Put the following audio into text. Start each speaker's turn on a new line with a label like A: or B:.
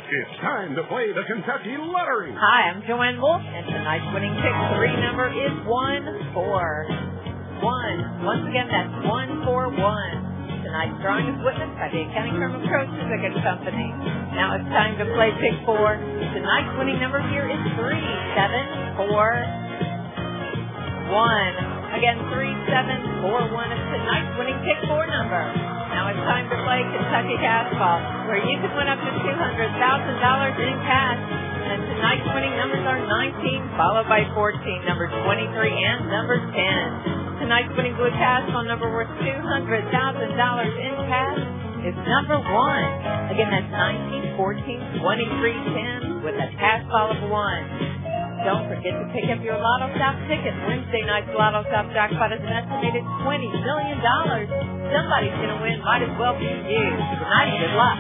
A: It's time to play the Kentucky Lottery.
B: Hi, I'm Joanne Wolf, and tonight's winning pick 3 number is 141. Once again, that's 141. Tonight's drawing is witnessed by the accounting firm of Crow Civic and Company. Now it's time to play pick 4. Tonight's winning number here is 3741. Again, 3741 is tonight's winning pick 4 number. Now it's time to play Kentucky Cash Ball, where you can win up to $200,000 in cash. And tonight's winning numbers are 19, followed by 14, number 23, and number 10. Tonight's winning blue cash ball number worth $200,000 in cash is number 1. Again, that's 19, 14, 23, 10 with a cash ball of 1. Don't forget to pick up your Lotto Stop ticket. Wednesday night's Lotto Stop jackpot is an estimated $20 million. Somebody's going to win. Might as well be you. Good night and good luck.